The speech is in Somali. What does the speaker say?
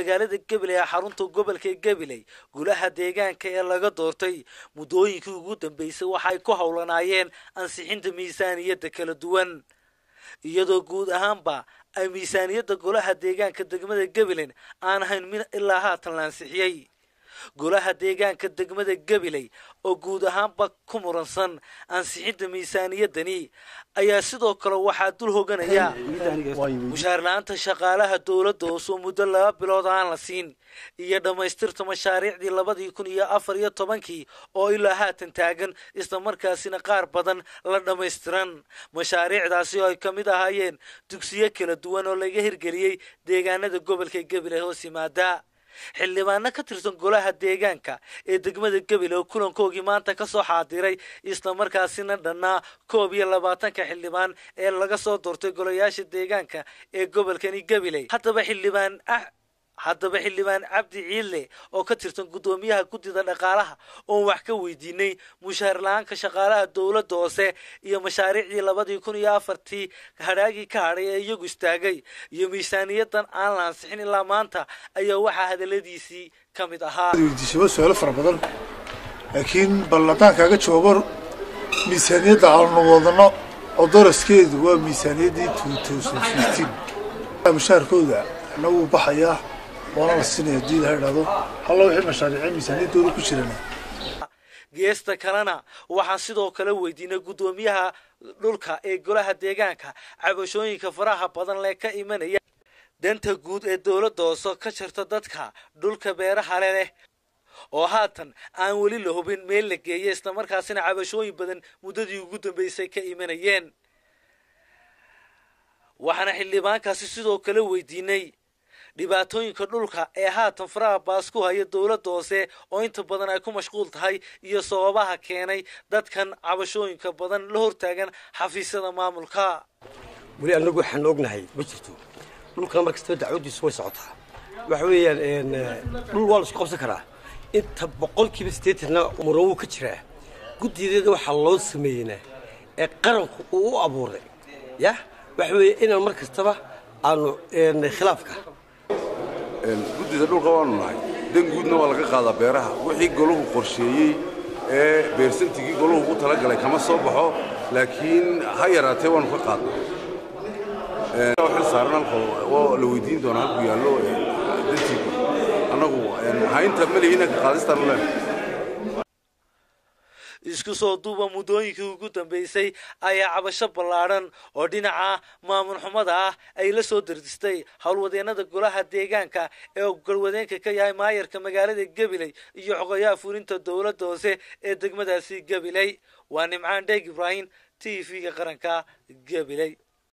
magaalada Gabiley xarunta gobolka Gabiley golaha deegaanka ee laga doortay muddooyinkii ugu dambeysay waxay ku howlanaayeen ansixinta miisaaniyadda kala duwan iyadoo guud ahaanba ay miisaaniyadda golaha deegaanka degmada Gabiley aan ahayn mid ilaa haatan la ansixiyay golaha deegaanka degmada Gabiley oo guud ahaanba ku muransan ansixinta miisaaniyaddani ayaa sidoo kale waxaa dul hoganaya mushaar la'aanta shaqaalaha dawladda oo soo muddo 2 bilood aan la siin iyo dhamaystirta mashaariicdii 2014 oo ilaa haatan taagan isla markaasina qaar badan la dhamaystiran mashaariicdaasi oo ay ka mid ahaayeen dugsiyo kala duwan oo laga hirgeliyay deegaanada gobolka Gabiley hoos yimaada xildhibaano ka tirsan golaha deegaanka ee degmada Gabiley oo kulankoogii maanta ka soo xaadiray isla markaasina dhanaa 22 xildhibaan ee laga soo doortay golayaasha deegaanka ee gobolkani Gabiley haddaba xildhibaan Cabdi Ciile oo ka tirsan gudoomiyaha guddida dhaqaalaha oo wax ka weydiinay mushaar la'aanka shaqaalaha dawladda hoose iyo mashaariicdii 2014 hadhaagii ka hadhay ee iyagu istaagay iyo miisaaniyaddan aan la ansixin ilaa maanta ayaa waxa hadaladiisii ka mid ahaa su'aalo fara badan laakiin ballantaan kaaga joogo miisaaniyadda aan wadano oo doraskeedu waa miisaaniyaddii 2015 mushaarkooda nagu baxaya وأنا السنة الجديدة هذا الله يحب مشاريع ميزانية دولة كشرنا. geesta kalena waxaan sidoo kale weydiinay gudoomiyaha dhulka ee golaha deegaanka cabashooyinka faraha badan leh ka imanaya danta guud ee dawladda hoose ka jirta dadka dhulka beeraha leh oo haatan aan weli la hubin meel la geeyay isla markaasina cabashooyin badan muddadii ugu dambeysay ka imanayeen waxaana xildhibaankaasi sidoo kale weydiinay dhibaatooyinka dhulka ee haatan faraha baas ku haya dawladda hoose oo inta badan ay ku mashquul tahay iyo sababaha keenay dadkan cabashooyinka badan la hortaagan xafiisyada maamulka wali anagu waxaan ognahay ma jirto dhulka markasta dacwadiisu way socotaa waxa weeyaan dhul waa la isku qabsan karaa inta 80% muran ka jira guddideeda waxa loo sameeyay ee qaranku uu abuuray ya waxa weeyaan in markastaba aanu khilaafka guddida dhulka waanu nahay dan guudna waa laga qaadaa beeraha wixii goluhu qorsheeyay ee beersantigii goluhu u talagalay kama soo baxo laakiin ha yaraatee waanu ka qaadnaa waxaan saarnaa oo la weydiin doonaa halku yaallo dantiiba annagu haynta malihiina ka qaadistaan u leenahay isku soo duuba muddooyinkii ugu dambeysay ayaa cabasho ballaaran oo dhinaca maamul xumada ah ay la soo dardistay howlwadeenada golaha deegaanka ee galwadeenka ka yahay maayarka magaalada Gabiley iyo xogayaha fulinta dawladda hoose ee degmadaasi Gabiley waa Nimcaan Dheeg Ibrahim TV-ga qaranka Gabiley